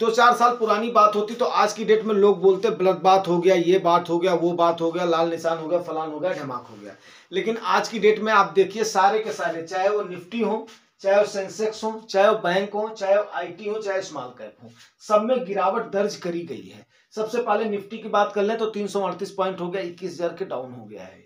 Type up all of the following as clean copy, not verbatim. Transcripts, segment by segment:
2-4 साल पुरानी बात होती तो आज की डेट में लोग बोलते ब्लड बात हो गया, ये बात हो गया, वो बात हो गया, लाल निशान हो गया, फलान हो गया, धमाक हो गया। लेकिन आज की डेट में आप देखिए सारे के सारे, चाहे वो निफ्टी हो, चाहे वो सेंसेक्स हो, चाहे वो बैंक हो, चाहे वो आईटी हो, चाहे स्मॉल कैप हो, सब में गिरावट दर्ज करी गई है। सबसे पहले निफ्टी की बात कर लें तो 338 पॉइंट हो गया, 21,000 के डाउन हो गया है।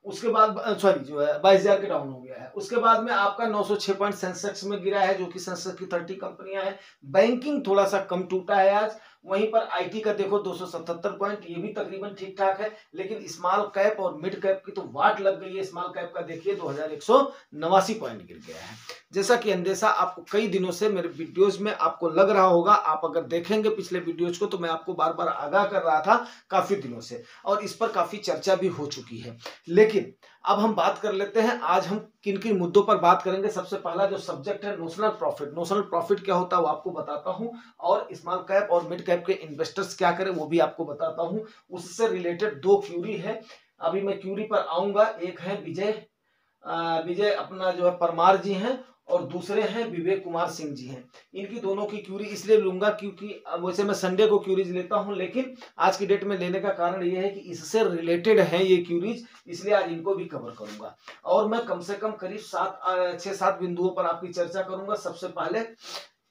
उसके बाद सॉरी जो है 22,000 के डाउन हो गया है। उसके बाद में आपका 906 पॉइंट सेंसेक्स में गिरा है, जो कि सेंसेक्स की 30 कंपनियां हैं। बैंकिंग थोड़ा सा कम टूटा है आज। वहीं पर आईटी का देखो 277 पॉइंट, ये भी तकरीबन ठीक ठाक है। लेकिन स्मॉल कैप और मिड कैप की तो वाट लग गई है। स्मॉल कैप का देखिए 2189 पॉइंट गिर गया है। जैसा कि अंदेशा आपको कई दिनों से मेरे वीडियोज में आपको लग रहा होगा, आप अगर देखेंगे पिछले वीडियोज को तो मैं आपको बार बार आगाह कर रहा था काफी दिनों से, और इस पर काफी चर्चा भी हो चुकी है। लेकिन अब हम बात कर लेते हैं आज हम किन किन मुद्दों पर बात करेंगे। सबसे पहला जो सब्जेक्ट है नोशनल प्रॉफिट। नोशनल प्रॉफिट क्या होता है वो आपको बताता हूं, और स्मॉल कैप और मिड कैप के इन्वेस्टर्स क्या करें वो भी आपको बताता हूं। उससे रिलेटेड 2 क्यूरी है, अभी मैं क्यूरी पर आऊंगा। एक है विजय अपना जो है परमार जी हैं, और दूसरे हैं विवेक कुमार सिंह जी हैं। इनकी दोनों की क्यूरी इसलिए लूंगा क्योंकि वैसे मैं संडे को क्यूरीज लेता हूं, लेकिन आज की डेट में लेने का कारण यह है कि इससे रिलेटेड है ये क्यूरीज, इसलिए आज इनको भी कवर करूंगा। और मैं कम से कम करीब 6-7 बिंदुओं पर आपकी चर्चा करूंगा। सबसे पहले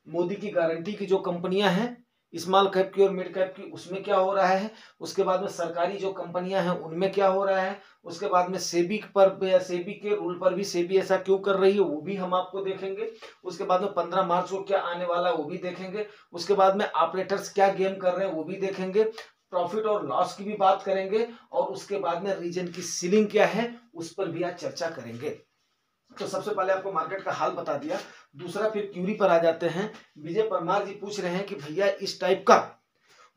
मोदी की गारंटी की जो कंपनियां हैं स्मॉल कैप की और मिड कैप की, उसमें क्या हो रहा है। उसके बाद में सरकारी जो कंपनियां हैं उनमें क्या हो रहा है। उसके बाद में सेबी के रूल पर भी सेबी ऐसा क्यों कर रही है वो भी हम आपको देखेंगे। उसके बाद में 15 मार्च को क्या आने वाला है वो भी देखेंगे। उसके बाद में ऑपरेटर्स क्या गेम कर रहे हैं वो भी देखेंगे। प्रॉफिट और लॉस की भी बात करेंगे, और उसके बाद में रीजन की सीलिंग क्या है उस पर भी आज चर्चा करेंगे। तो सबसे पहले आपको मार्केट का हाल बता दिया। दूसरा फिर क्यूरी पर आ जाते हैं। विजय परमार जी पूछ रहे हैं कि भैया इस टाइप का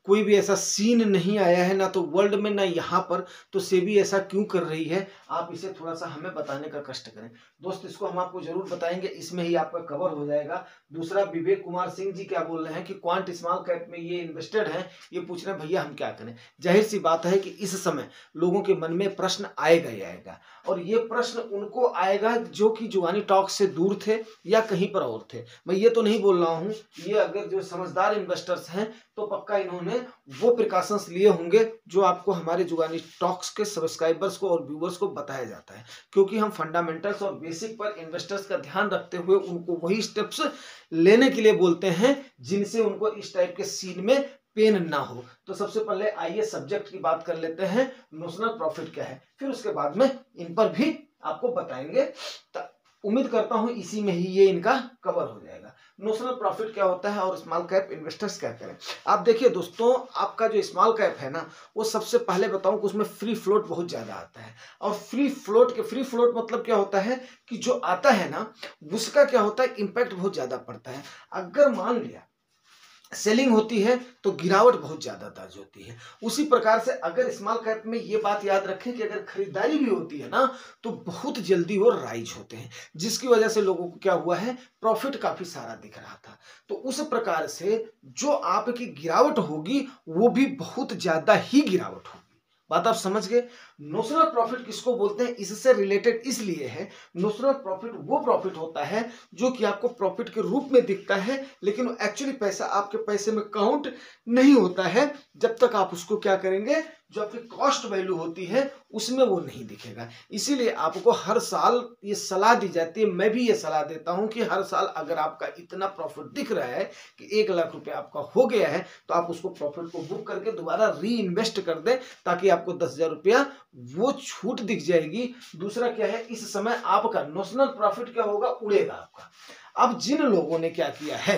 कोई भी ऐसा सीन नहीं आया है ना तो वर्ल्ड में ना यहाँ पर, तो सेबी ऐसा क्यों कर रही है, आप इसे थोड़ा सा हमें बताने का कष्ट करें। दोस्त इसको हम आपको जरूर बताएंगे, इसमें ही आपका कवर हो जाएगा। दूसरा विवेक कुमार सिंह जी क्या बोल रहे हैं कि क्वांट स्मॉल कैप में ये इन्वेस्टेड हैं, ये पूछ रहे हैं भैया हम क्या करें। जाहिर सी बात है कि इस समय लोगों के मन में प्रश्न आएगा ही आएगा, और ये प्रश्न उनको आएगा जो कि जुगानी टॉक से दूर थे या कहीं पर और थे। मैं ये तो नहीं बोल रहा हूँ, ये अगर जो समझदार इन्वेस्टर्स हैं तो पक्का इन्होंने वो प्रिकॉशंस लिए होंगे जो आपको हमारे जुगानी टॉक्स के सब्सक्राइबर्स को और व्यूअर्स को बताया जाता है। क्योंकि हम फंडामेंटल्स और बेसिक पर इन्वेस्टर्स का ध्यान रखते हुए उनको वही स्टेप्स लेने के लिए बोलते हैं जिनसे उनको इस टाइप के सीन में पेन ना हो। तो सबसे पहले आइए सब्जेक्ट की बात कर लेते हैं, नोशनल प्रॉफिट क्या है, फिर उसके बाद में इन पर भी आपको बताएंगे। उम्मीद करता हूं इसी में ही ये इनका कवर हो जाएगा। नोशनल प्रॉफिट क्या होता है और स्मॉल कैप इन्वेस्टर्स क्या करें। आप देखिए दोस्तों, आपका जो स्मॉल कैप है ना, वो सबसे पहले बताऊं कि उसमें फ्री फ्लोट बहुत ज्यादा आता है। और फ्री फ्लोट मतलब क्या होता है कि जो आता है ना उसका क्या होता है, इंपैक्ट बहुत ज्यादा पड़ता है। अगर मान लिया सेलिंग होती है तो गिरावट बहुत ज्यादा दर्ज होती है। उसी प्रकार से अगर स्मॉल कैप में ये बात याद रखें कि अगर खरीदारी भी होती है ना तो बहुत जल्दी वो राइज होते हैं, जिसकी वजह से लोगों को क्या हुआ है, प्रॉफिट काफी सारा दिख रहा था। तो उस प्रकार से जो आपकी गिरावट होगी वो भी बहुत ज्यादा ही गिरावट होगी। बात आप समझ गए। नोशनल प्रॉफिट किसको बोलते हैं, इससे रिलेटेड इसलिए है, नोशनल प्रॉफिट वो प्रॉफिट होता है जो कि आपको प्रॉफिट के रूप में दिखता है, लेकिन एक्चुअली पैसा आपके पैसे में काउंट नहीं होता है जब तक आप उसको क्या करेंगे, जो आपकी कॉस्ट वैल्यू होती है उसमें वो नहीं दिखेगा। इसीलिए आपको हर साल ये सलाह दी जाती है, मैं भी ये सलाह देता हूं कि हर साल अगर आपका इतना प्रॉफिट दिख रहा है कि 1 लाख रुपए आपका हो गया है तो आप उसको प्रॉफिट को बुक करके दोबारा री इन्वेस्ट कर दें, ताकि आपको 10,000 रुपया वो छूट दिख जाएगी। दूसरा क्या है, इस समय आपका नोशनल प्रॉफिट क्या होगा, उड़ेगा आपका। अब जिन लोगों ने क्या किया है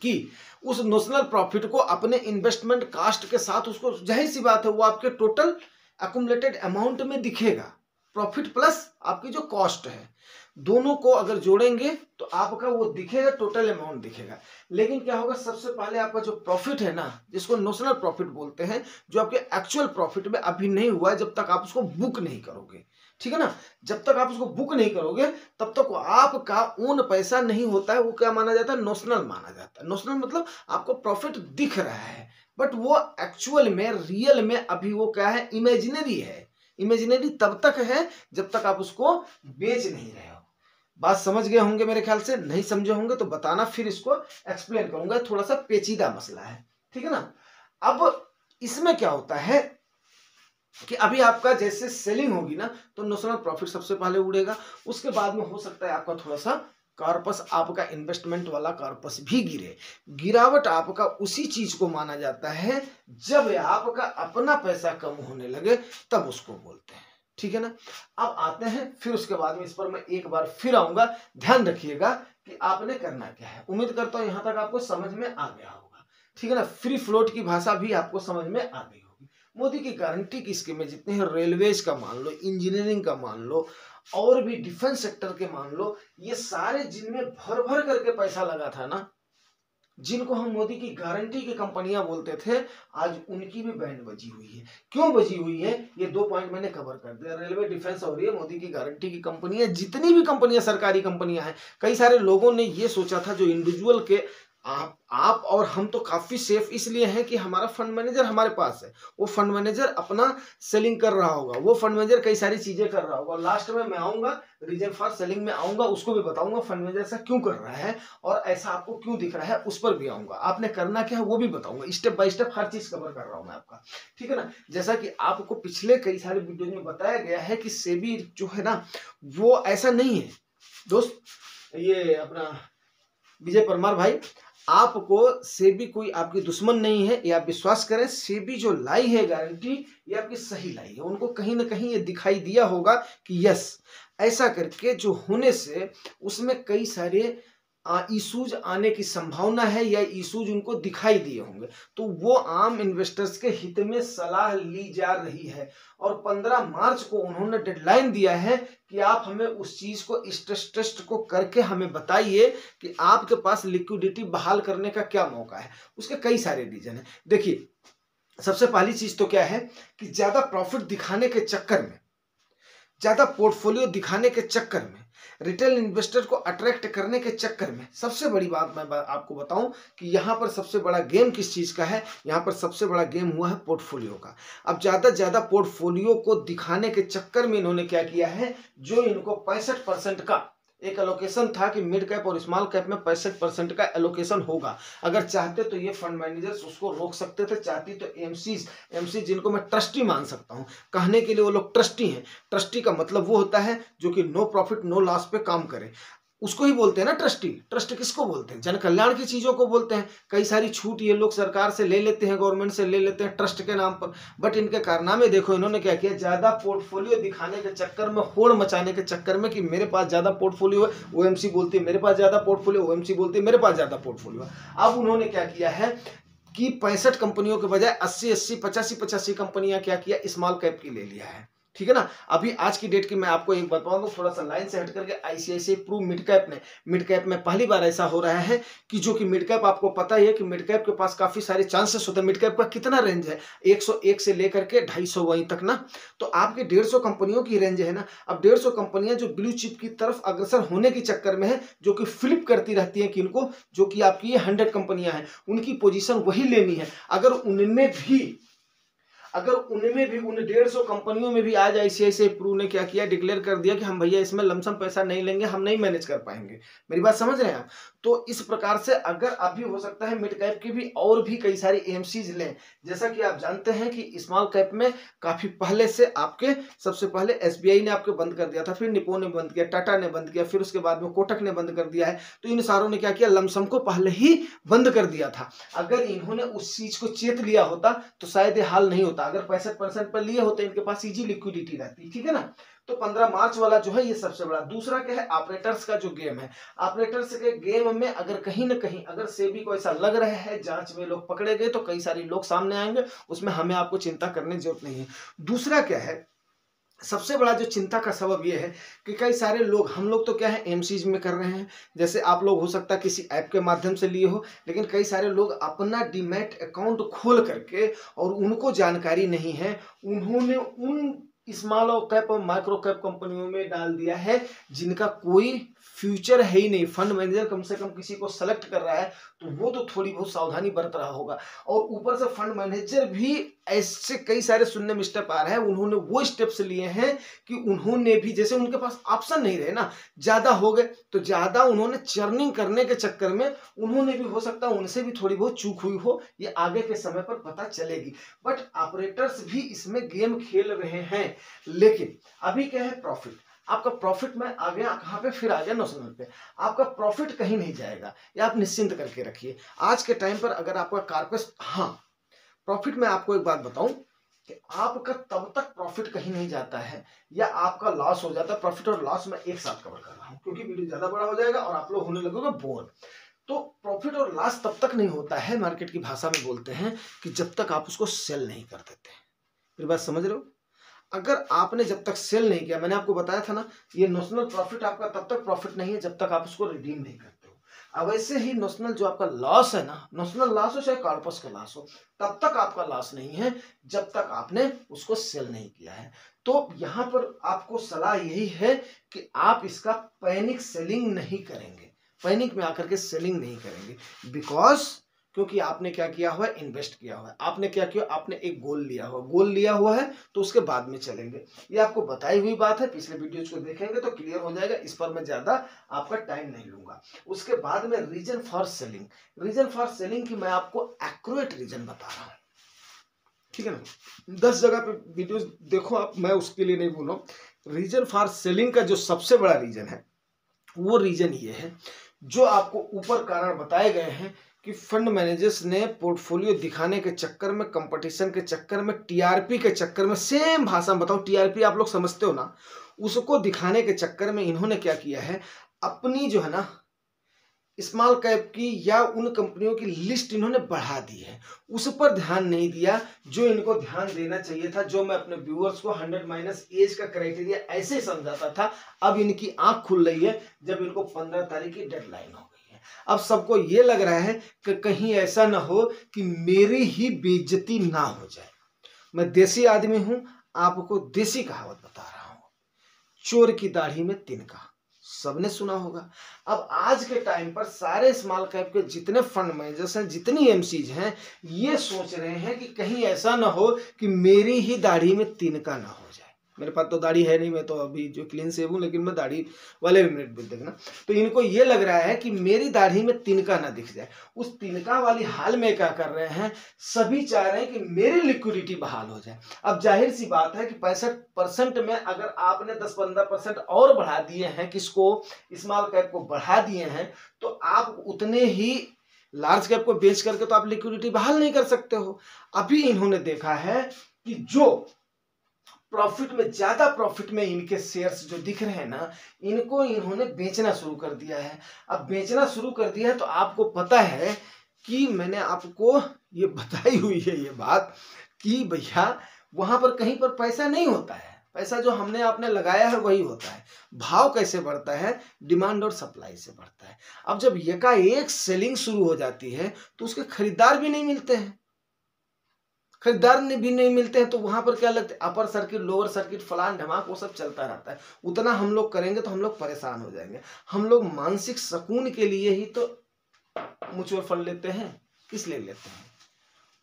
कि उस नोशनल प्रॉफिट को अपने इन्वेस्टमेंट कास्ट के साथ, उसको जाहिर सी बात है वो आपके टोटल अकुमुलेटेड अमाउंट में दिखेगा, प्रॉफिट प्लस आपकी जो कॉस्ट है दोनों को अगर जोड़ेंगे तो आपका वो दिखेगा, टोटल अमाउंट दिखेगा। लेकिन क्या होगा, सबसे पहले आपका जो प्रॉफिट है ना, जिसको नोशनल प्रॉफिट बोलते हैं, जो आपके एक्चुअल प्रॉफिट में अभी नहीं हुआ है जब तक आप उसको बुक नहीं करोगे, ठीक है ना, जब तक आप उसको बुक नहीं करोगे तब तक आपका ओन पैसा नहीं होता है, वो क्या माना जाता है, नोशनल माना जाता है। नोशनल मतलब आपको प्रॉफिट दिख रहा है बट वो एक्चुअल में रियल में अभी वो क्या है, इमेजिनरी है। इमेजिनरी तब तक है जब तक आप उसको बेच नहीं रहे हो। बात समझ गए होंगे मेरे ख्याल से, नहीं समझे होंगे तो बताना, फिर इसको एक्सप्लेन करूंगा, थोड़ा सा पेचीदा मसला है, ठीक है ना। अब इसमें क्या होता है कि अभी आपका जैसे सेलिंग होगी ना तो नोशनल प्रॉफिट सबसे पहले उड़ेगा, उसके बाद में हो सकता है आपका थोड़ा सा कॉर्पस, आपका इन्वेस्टमेंट वाला कॉर्पस भी गिरे। गिरावट आपका उसी चीज को माना जाता है जब आपका अपना पैसा कम होने लगे, तब उसको बोलते हैं, ठीक है ना। अब आते हैं, फिर उसके बाद में इस पर मैं एक बार फिर आऊंगा, ध्यान रखिएगा कि आपने करना क्या है। उम्मीद करता हूं यहां तक आपको समझ में आ गया होगा, ठीक है ना। फ्री फ्लोट की भाषा भी आपको समझ में आ गई होगी। मोदी की गारंटी की स्कीमें जितनी है, रेलवेज का मान लो, इंजीनियरिंग का मान लो, और भी डिफेंस सेक्टर के मान लो, ये सारे जिनमें भर भर करके पैसा लगा था ना, जिनको हम मोदी की गारंटी की कंपनियां बोलते थे, आज उनकी भी बैंड बजी हुई है। क्यों बजी हुई है, ये 2 पॉइंट मैंने कवर कर दिया। रेलवे, डिफेंस हो रही है, मोदी की गारंटी की कंपनियां, जितनी भी कंपनियां सरकारी कंपनियां हैं। कई सारे लोगों ने ये सोचा था, जो इंडिविजुअल के आप और हम तो काफी सेफ इसलिए हैं कि हमारा फंड मैनेजर हमारे पास है, वो फंड मैनेजर अपना सेलिंग कर रहा होगा, वो फंड मैनेजर कई सारी चीजें कर रहा होगा। लास्ट में मैं आऊंगा, रीजन फॉर सेलिंग में आऊंगा, उसको भी बताऊंगा फंड मैनेजर ऐसा क्यों कर रहा है और ऐसा आपको क्यों दिख रहा है, उस पर भी आऊंगा। आपने करना क्या है वो भी बताऊंगा, स्टेप बाय स्टेप हर चीज कवर कर रहा हूं मैं आपका, ठीक है ना। जैसा कि आपको पिछले कई सारे वीडियो में बताया गया है कि सेबी जो है ना, वो ऐसा नहीं है दोस्त, ये अपना विजय परमार भाई, आपको सेबी कोई आपकी दुश्मन नहीं है, ये आप विश्वास करें। सेबी जो लाई है गारंटी, ये आपकी सही लाई है। उनको कहीं ना कहीं ये दिखाई दिया होगा कि यस, ऐसा करके जो होने से उसमें कई सारे इशूज आने की संभावना है, या इशूज उनको दिखाई दिए होंगे, तो वो आम इन्वेस्टर्स के हित में सलाह ली जा रही है। और 15 मार्च को उन्होंने डेडलाइन दिया है कि आप हमें उस चीज को, स्ट्रेस टेस्ट को करके हमें बताइए कि आपके पास लिक्विडिटी बहाल करने का क्या मौका है। उसके कई सारे रीजन है। देखिए, सबसे पहली चीज तो क्या है कि ज्यादा प्रॉफिट दिखाने के चक्कर में, ज्यादा पोर्टफोलियो दिखाने के चक्कर में, रिटेल इन्वेस्टर को अट्रैक्ट करने के चक्कर में, सबसे बड़ी बात मैं आपको बताऊं कि यहां पर सबसे बड़ा गेम किस चीज का है, यहां पर सबसे बड़ा गेम हुआ है पोर्टफोलियो का। अब ज्यादा पोर्टफोलियो को दिखाने के चक्कर में इन्होंने क्या किया है, जो इनको 65% का एक एलोकेशन था कि मिड कैप और स्मॉल कैप में 65% का एलोकेशन होगा। अगर चाहते तो ये फंड मैनेजर्स उसको रोक सकते थे, चाहती तो एमसी जिनको मैं ट्रस्टी मान सकता हूं, कहने के लिए वो लोग ट्रस्टी हैं। ट्रस्टी का मतलब वो होता है जो कि नो प्रॉफिट नो लॉस पे काम करे, उसको ही बोलते हैं ना ट्रस्टी। ट्रस्ट किसको बोलते हैं, जन कल्याण की चीजों को बोलते हैं। कई सारी छूट ये लोग सरकार से ले लेते हैं, गवर्नमेंट से ले लेते हैं ट्रस्ट के नाम पर, बट इनके कारनामे देखो, इन्होंने क्या किया, ज्यादा पोर्टफोलियो दिखाने के चक्कर में, होड़ मचाने के चक्कर में कि मेरे पास ज्यादा पोर्टफोलियो है, ओएमसी बोलती है मेरे पास ज्यादा पोर्टफोलियो, ओएमसी बोलती है मेरे पास ज्यादा पोर्टफोलियो है। अब उन्होंने क्या किया है कि 65 कंपनियों के बजाय 80 85 कंपनियां क्या किया, स्मॉल कैप की ले लिया है, ठीक है ना। अभी आज की डेट की मैं आपको एक बताऊंगा, थोड़ा सा लाइन से हट करके, आईसीआईसीआई प्रू मिड कैप में पहली बार ऐसा हो रहा है कि जो कि मिड कैप, आपको पता ही है कि मिड कैप के पास काफी सारे चांसेस होते हैं। मिड कैप का कितना रेंज है, 101 से लेकर के 250 वहीं तक ना, तो आपके 150 कंपनियों की रेंज है ना। अब 150 कंपनियां जो ब्लू चिप की तरफ अग्रसर होने के चक्कर में है, जो कि फ्लिप करती रहती है किनको, जो कि आपकी ये 100 कंपनियां हैं, उनकी पोजीशन वही लेनी है। अगर उनमें भी उन 150 कंपनियों में भी आज आईसीआईसीआई प्रू ने क्या किया, डिक्लेयर कर दिया कि हम भैया इसमें लमसम पैसा नहीं लेंगे, हम नहीं मैनेज कर पाएंगे। मेरी बात समझ रहे हैं आप। तो इस प्रकार से अगर अभी हो सकता है मिड कैप की भी और भी कई सारी एमसीज लें। जैसा कि आप जानते हैं कि स्मॉल कैप में काफी पहले से आपके, सबसे पहले एसबीआई ने आपके बंद कर दिया था, फिर निप्पो ने बंद किया, टाटा ने बंद किया, फिर उसके बाद में कोटक ने बंद कर दिया है। तो इन सारों ने क्या किया, लमसम को पहले ही बंद कर दिया था। अगर इन्होंने उस चीज को चेत लिया होता तो शायद ये हाल नहीं होता। अगर 65% पर लिए होते, इनके पास इजी लिक्विडिटी रहती, ठीक है ना। तो 15 मार्च वाला जो है ये सबसे बड़ा। दूसरा क्या है, ऑपरेटर्स का जो गेम है, ऑपरेटर्स के गेम में अगर कहीं ना कहीं अगर सेबी को ऐसा लग रहा है जांच में लोग पकड़े गए तो कई सारे लोग सामने आएंगे, उसमें हमें आपको चिंता करने की जरूरत नहीं है। दूसरा क्या है, सबसे बड़ा जो चिंता का सबब यह है कि कई सारे लोग, हम लोग तो क्या है एमसीज में कर रहे हैं, जैसे आप लोग हो सकता है किसी ऐप के माध्यम से लिए हो, लेकिन कई सारे लोग अपना डीमैट अकाउंट खोल करके, और उनको जानकारी नहीं है, उन्होंने उन स्मॉल कैप और माइक्रो कैप कंपनियों में डाल दिया है जिनका कोई फ्यूचर है ही नहीं, फंड मैनेजर कम से कम किसी को सेलेक्ट कर रहा है तो वो तो थोड़ी बहुत सावधानी बरत रहा होगा। और ऊपर से फंड मैनेजर भी ऐसे कई सारे सुनने में स्टेप आ रहे हैं, उन्होंने वो स्टेप्स लिए हैं कि उन्होंने भी, जैसे उनके पास ऑप्शन नहीं रहे ना, ज्यादा हो गए तो ज्यादा उन्होंने चर्निंग करने के चक्कर में उन्होंने भी, हो सकता है उनसे भी थोड़ी बहुत चूक हुई हो, ये आगे के समय पर पता चलेगी। बट ऑपरेटर्स भी इसमें गेम खेल रहे हैं। लेकिन अभी क्या है, प्रॉफिट, आपका प्रॉफिट में आ गया कहां पे, फिर आ गया नोशनल पे। आपका प्रॉफिट कहीं नहीं जाएगा, ये आप निश्चिंत करके रखिए। आज के टाइम पर अगर आपका कारपेस, हाँ प्रॉफिट में आपको एक बात बताऊं कि आपका तब तक प्रॉफिट कहीं नहीं जाता है या आपका लॉस हो जाता है। प्रॉफिट और लॉस में एक साथ कवर कर रहा हूं क्योंकि वीडियो ज्यादा बड़ा हो जाएगा और आप लोग होने लगोगे बोर। तो प्रॉफिट और लॉस तब तक नहीं होता है, मार्केट की भाषा में बोलते हैं कि जब तक आप उसको सेल नहीं कर देते। मेरी बात समझ रहे हो? अगर आपने जब तक सेल नहीं किया, मैंने आपको बताया था ना, ये नोशनल प्रॉफिट आपका तब तक प्रॉफिट नहीं है जब तक आप उसको रिडीम नहीं करते हो। अब वैसे ही नोशनल जो आपका लॉस है ना, नोशनल लॉस हो चाहे कॉर्पस का लॉस हो, तब तक आपका लॉस नहीं है जब तक आपने उसको सेल नहीं किया है। तो यहां पर आपको सलाह यही है कि आप इसका पैनिक सेलिंग नहीं करेंगे, पैनिक में आकर के सेलिंग नहीं करेंगे। बिकॉज क्योंकि आपने क्या किया हुआ है, इन्वेस्ट किया हुआ है, आपने क्या किया, आपने एक गोल लिया हुआ है तो उसके बाद में चलेंगे। ये आपको बताई हुई बात है, पिछले वीडियोज को देखेंगे तो क्लियर हो जाएगा, इस पर मैं ज्यादा आपका टाइम नहीं लूंगा। उसके बाद में reason for selling, reason for selling की मैं आपको एक्यूरेट रीजन बता रहा हूं, ठीक है ना। 10 जगह पे वीडियोस देखो आप, मैं उसके लिए नहीं बोल रहा हूं। रीजन फॉर सेलिंग का जो सबसे बड़ा रीजन है वो रीजन ये है, जो आपको ऊपर कारण बताए गए हैं कि फंड मैनेजर्स ने पोर्टफोलियो दिखाने के चक्कर में, कंपटीशन के चक्कर में, टीआरपी के चक्कर में, सेम भाषा में बताओ, टीआरपी आप लोग समझते हो ना, उसको दिखाने के चक्कर में इन्होंने क्या किया है, अपनी जो है ना स्मॉल कैप की या उन कंपनियों की लिस्ट इन्होंने बढ़ा दी है, उस पर ध्यान नहीं दिया जो इनको ध्यान देना चाहिए था। जो मैं अपने व्यूअर्स को 100 माइनस एज का क्राइटेरिया ऐसे समझाता था, अब इनकी आंख खुल रही है जब इनको 15 तारीख की डेडलाइन हो गई है। अब सबको ये लग रहा है कि कहीं ऐसा ना हो कि मेरी ही बेइज्जती ना हो जाए। मैं देसी आदमी हूं, आपको देसी कहावत बता रहा हूं, चोर की दाढ़ी में तिनका, सबने सुना होगा। अब आज के टाइम पर सारे स्मॉल कैप के जितने फंड मैनेजर्स हैं, जितनी एमसीज हैं, ये सोच रहे हैं कि कहीं ऐसा ना हो कि मेरी ही दाढ़ी में तिनका ना हो जाए। मेरे पास तो दाढ़ी है नहीं, मैं तो अभी जो क्लीन सेव हूं, लेकिन मैं दाढ़ी वाले मिनट भी देखना, तो इनको ये लग रहा है कि मेरी दाढ़ी में तिनका ना दिख जाए। उस तिनका वाली हाल में क्या कर रहे हैं, सभी चाह रहे हैं कि मेरी लिक्विडिटी बहाल हो जाए। अब जाहिर सी बात है कि 65% में अगर आपने 10-15% और बढ़ा दिए हैं, किसको, स्मॉल कैप को बढ़ा दिए हैं, तो आप उतने ही लार्ज कैप को बेच करके तो आप लिक्विडिटी बहाल नहीं कर सकते हो। अभी इन्होंने देखा है कि जो प्रॉफिट में, ज्यादा प्रॉफिट में इनके शेयर्स जो दिख रहे हैं ना, इनको इन्होंने बेचना शुरू कर दिया है। अब बेचना शुरू कर दिया है तो आपको पता है कि मैंने आपको ये बताई हुई है ये बात कि भैया वहां पर कहीं पर पैसा नहीं होता है, पैसा जो हमने आपने लगाया है वही होता है। भाव कैसे बढ़ता है, डिमांड और सप्लाई से बढ़ता है। अब जब एकाएक सेलिंग शुरू हो जाती है तो उसके खरीदार भी नहीं मिलते हैं, खरीदार भी नहीं मिलते हैं, तो वहां पर क्या लगता है, अपर सर्किट, लोअर सर्किट, फलान ढमाक, वो सब चलता रहता है। उतना हम लोग करेंगे तो हम लोग परेशान हो जाएंगे। हम लोग मानसिक सुकून के लिए ही तो म्यूचुअल फंड लेते हैं, किस लिए लेते हैं,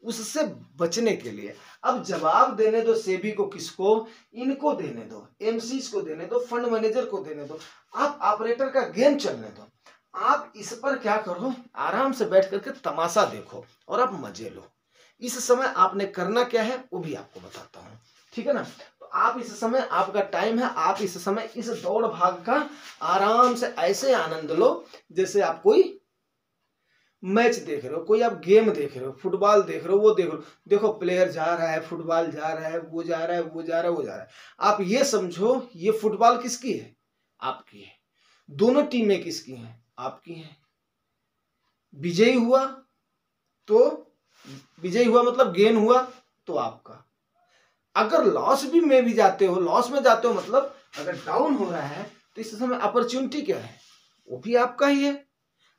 उससे बचने के लिए। अब जवाब देने दो सेबी को, किसको, इनको देने दो, एमसीज को देने दो, फंड मैनेजर को देने दो, आप ऑपरेटर का गेम चलने दो। आप इस पर क्या करो, आराम से बैठ करके तमाशा देखो और आप मजे लो। इस समय आपने करना क्या है वो भी आपको बताता हूं, ठीक है ना। तो आप इस समय, आपका टाइम है, आप इस समय इस दौड़ भाग का आराम से ऐसे आनंद लो जैसे आप कोई मैच देख रहे हो, कोई आप गेम देख रहे हो, फुटबॉल देख रहे हो, वो देख रहे हो, देखो प्लेयर जा रहा है, फुटबॉल जा रहा है, वो जा रहा है, वो जा रहा है, वो जा रहा है। आप ये समझो ये फुटबॉल किसकी है, आपकी है। दोनों टीमें किसकी हैं, आपकी हैं। विजयी हुआ तो, विजयी हुआ मतलब गेन हुआ तो आपका। अगर लॉस भी में भी जाते हो, लॉस में जाते हो मतलब अगर डाउन हो रहा है तो इस समय अपॉर्चुनिटी क्या है, वो भी आपका ही है।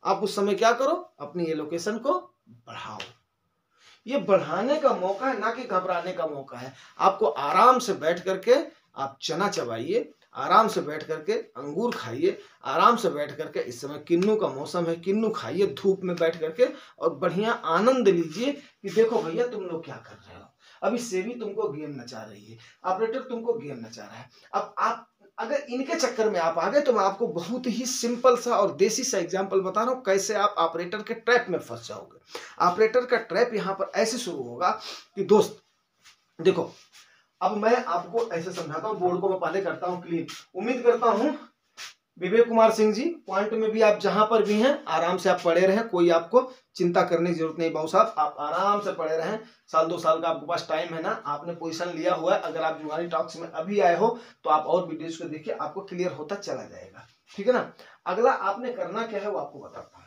आप उस समय क्या करो, अपनी एलोकेशन को बढ़ाओ। ये बढ़ाने का मौका है, ना कि घबराने का मौका है। आपको आराम से बैठ करके आप चना चबाइए, आराम से बैठ करके अंगूर खाइए, आराम से बैठ करके, इस समय किन्नू का मौसम है, किन्नू खाइए धूप में बैठ करके और बढ़िया आनंद लीजिए कि देखो भैया तुम लोग क्या कर रहे हो। अभी सेबी तुमको गेम नचा रही है, ऑपरेटर तुमको गेम नचा रहा है। अब आप अगर इनके चक्कर में आप आ गए तो मैं आपको बहुत ही सिंपल सा और देसी सा एग्जांपल बता रहा हूं कैसे आप ऑपरेटर के ट्रैप में फंस जाओगे। ऑपरेटर का ट्रैप यहां पर ऐसे शुरू होगा कि दोस्त देखो, अब मैं आपको ऐसे समझाता हूं, बोर्ड को मैं पहले करता हूं क्लीन। उम्मीद करता हूं विवेक कुमार सिंह जी पॉइंट में भी आप जहां पर भी हैं आराम से आप पढ़े रहें, कोई आपको चिंता करने की जरूरत नहीं। बाबू साहब आप आराम से पढ़े रहें, साल 2 साल का आपके पास टाइम है ना, आपने पोजीशन लिया हुआ है। अगर आप जुगानी टॉक्स में अभी आए हो तो आप और वीडियोज को देखिए, आपको क्लियर होता चला जाएगा, ठीक है ना। अगला आपने करना क्या है वो आपको बताता हूं।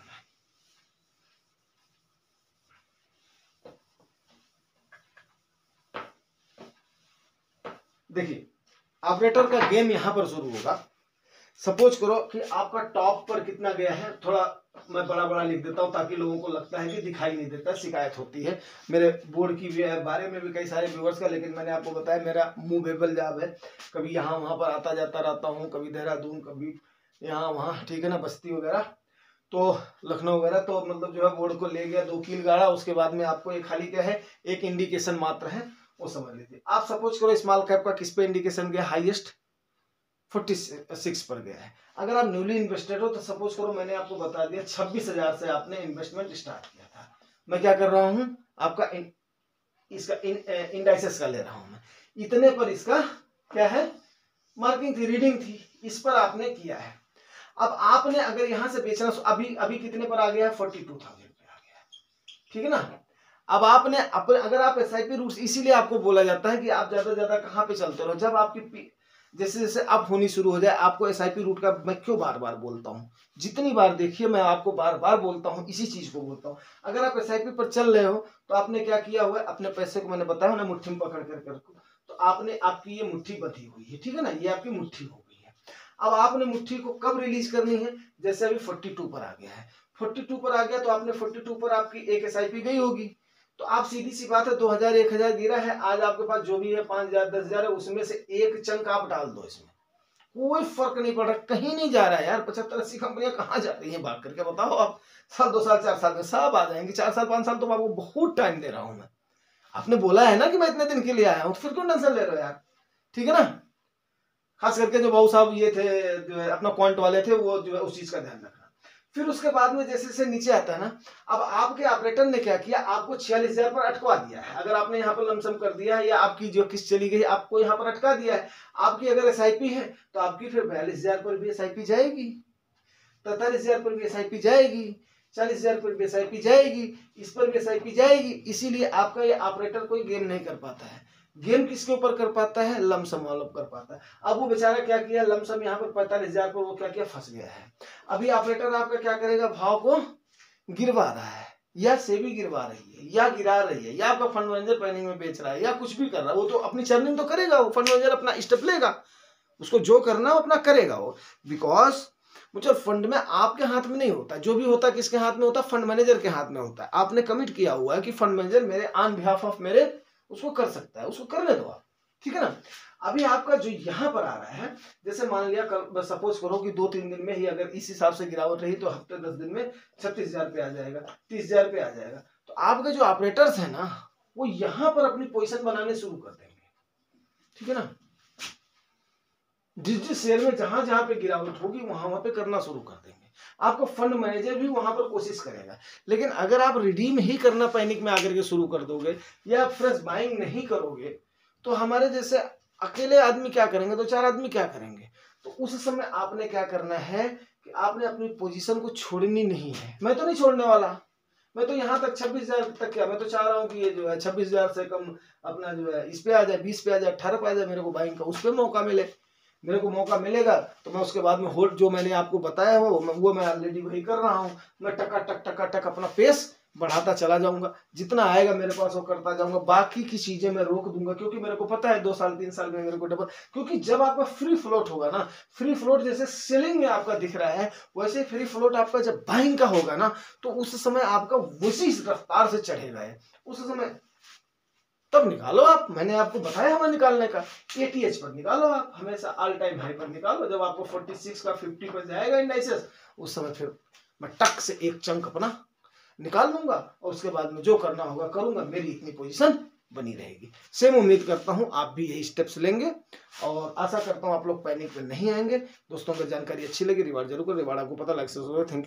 देखिए ऑपरेटर का गेम यहां पर शुरू होगा। सपोज करो कि आपका टॉप पर कितना गया है, थोड़ा मैं बड़ा बड़ा लिख देता हूं ताकि लोगों को लगता है कि दिखाई नहीं देता, शिकायत होती है मेरे बोर्ड की भी बारे में भी कई सारे व्यूअर्स का। लेकिन मैंने आपको बताया मेरा मूवेबल जॉब है, कभी यहाँ वहां पर आता जाता रहता हूँ, कभी देहरादून कभी यहाँ वहाँ, ठीक है ना, बस्ती वगैरह तो लखनऊ वगैरह। तो मतलब जो है बोर्ड को ले गया 2 कील गाड़ा, उसके बाद में आपको एक खाली क्या है एक इंडिकेशन मात्र है वो समझ लीजिए। आप सपोज करो स्मॉल कैप का किस पे इंडिकेशन गया, हाईएस्ट 46 पर गया है। अगर आप न्यूली इन्वेस्टेड हो तो सपोज करो मैंने आपको बता दिया 26,000 से आपने इन्वेस्टमेंट स्टार्ट किया था। मैं क्या कर रहा हूं आपका इसका इंडाइसेस का ले रहा हूं मैं, इतने पर इसका क्या है मार्किंग थी, रीडिंग थी, इस पर आपने किया है। अब आपने अगर यहां से बेचना, अभी अभी कितने पर आ गया है 42,000 पे आ गया है, ठीक है ना। अब आपने अगर आप एसआईपी रूट्स, इसीलिए आपको बोला जाता है कि आप ज्यादा से ज्यादा कहां पे चलते रहो, जब आपकी जैसे जैसे अप होनी शुरू हो जाए। आपको एसआईपी रूट का मैं क्यों बार बार बोलता हूँ, जितनी बार देखिए मैं आपको बार बार बोलता हूँ, इसी चीज को बोलता हूँ। अगर आप एसआईपी पर चल रहे हो तो आपने क्या किया हुआ है, अपने पैसे को मैंने बताया ना मुट्ठी में पकड़ कर तो आपने आपकी ये मुट्ठी बंधी हुई है, ठीक है ना, ये आपकी मुट्ठी हो गई है। अब आपने मुट्ठी को कब रिलीज करनी है, जैसे अभी 42 पर आ गया है, 42 पर आ गया तो आपने 42 पर आपकी एक एसआईपी गई होगी, तो आप सीधी सी बात है 2000 1000 गिरा है, आज आपके पास जो भी है 5000 10,000 है, उसमें से एक चंक आप डाल दो, इसमें कोई फर्क नहीं पड़ रहा, कहीं नहीं जा रहा है यार। 75-80 कंपनियां कहाँ जा रही हैं, बात करके बताओ आप। साल 2 साल 4 साल में सब आ जाएंगे, 4 साल 5 साल तो आपको बहुत टाइम दे रहा हूं मैं। आपने बोला है ना कि मैं इतने दिन के लिए आया हूं, तो फिर क्यों टेंशन ले रहे हो यार, ठीक है ना। खास करके जो बाबू साहब ये थे जो है अपना क्वांट वाले थे, वो जो है उस चीज का ध्यान रखना। फिर उसके बाद में जैसे जैसे नीचे आता है ना, अब आपके ऑपरेटर ने क्या किया, आपको 46,000 पर अटका दिया है। अगर आपने यहाँ पर लमसम कर दिया है या आपकी जो किस्त चली गई आपको यहाँ पर अटका दिया है, आपकी अगर एसआईपी है तो आपकी फिर 42,000 पर भी एसआईपी जाएगी, 43,000 पर भी एसआईपी जाएगी, 40,000 पर भी एसआईपी जाएगी, इस पर भी एसआईपी जाएगी। इसीलिए आपका ये ऑपरेटर कोई गेम नहीं कर पाता है। गेम किसके ऊपर कर पाता है, लमसम वालों कर पाता है। अब वो बेचारा क्या किया, लमसम यहाँ पर 45,000 पर वो क्या किया, फंस गया है। अभी ऑपरेटर आपका क्या करेगा, भाव को गिरवा रहा है, या सेबी गिरवा रही है, या गिरा रही है, या आपका फंड मैनेजर पैनिंग में बेच रहा है, या कुछ भी कर रहा है, वो तो अपनी चर्निंग तो करेगा, वो फंड मैनेजर अपना स्टेप लेगा, उसको जो करना वो अपना करेगा वो। बिकॉज म्यूचुअल फंड में आपके हाथ में नहीं होता, जो भी होता है किसके हाथ में होता है, फंड मैनेजर के हाथ में होता है। आपने कमिट किया हुआ है कि फंड मैनेजर मेरे ऑन बिहाफ ऑफ मेरे उसको कर सकता है, उसको करने दो आप, ठीक है ना। अभी आपका जो यहाँ पर आ रहा है, जैसे मान लिया सपोज करो कि 2-3 दिन में ही अगर इस हिसाब से गिरावट रही तो हफ्ते 10 दिन में 36,000 पे आ जाएगा, 30,000 पे आ जाएगा। तो आपके जो ऑपरेटर्स है ना वो यहाँ पर अपनी पोजीशन बनाने शुरू कर देंगे, ठीक है ना। जिस जिस शेयर में जहां जहां पे गिरावट होगी वहां वहां पे करना शुरू कर देंगे। आपका फंड मैनेजर भी वहां पर कोशिश करेगा। लेकिन अगर आप रिडीम ही करना पैनिक में आकर के शुरू कर दोगे या फ्रेश बाइंग नहीं करोगे तो हमारे जैसे अकेले आदमी क्या करेंगे, 2-4 आदमी क्या करेंगे। तो उस समय आपने क्या करना है कि आपने अपनी पोजीशन को छोड़नी नहीं है। मैं तो नहीं छोड़ने वाला, मैं तो यहाँ तक 26,000 तक क्या, मैं तो चाह रहा हूँ कि ये जो है 26,000 से कम अपना जो है इस पे आ जाए, 20 पे आ जाए, 18 पे आ जाए, मेरे को बाइंग का उस पर मौका मिले। मेरे को मौका मिलेगा तो मैं उसके बाद में होल्ड जो मैंने आपको बताया वो मैं ऑलरेडी वही कर रहा हूँ। मैं टका टक अपना पेस बढ़ाता चला जाऊंगा, जितना आएगा मेरे पास वो करता जाऊंगा। बाकी की चीजें मैं रोक दूंगा क्योंकि मेरे को पता है 2 साल 3 साल में मेरे को डबल, क्योंकि जब आपका फ्री फ्लोट होगा ना, फ्री फ्लोट जैसे सेलिंग में आपका दिख रहा है वैसे फ्री फ्लोट आपका जब बाइंग का होगा ना तो उस समय आपका उसी रफ्तार से चढ़ेगा। उस समय तब निकालो आप। मैंने आपको बताया हमें निकालने का, ATH पर निकालो आप, हमेशा ऑल टाइम हाई पर निकालो। जब आपको 46 का 50 पर जाएगा इंडाइसेस, उस समय फिर मैं टक से एक चंक अपना निकाल लूंगा और उसके बाद में जो करना होगा करूंगा, मेरी इतनी पोजीशन बनी रहेगी। सेम उम्मीद करता हूं आप भी यही स्टेप्स लेंगे और आशा करता हूं आप लोग पैनिक में नहीं आएंगे। दोस्तों, अगर जानकारी अच्छी लगी रिवार्ड जरूर करें। रिवार्ड आपको पता लग सकता है। Thank you.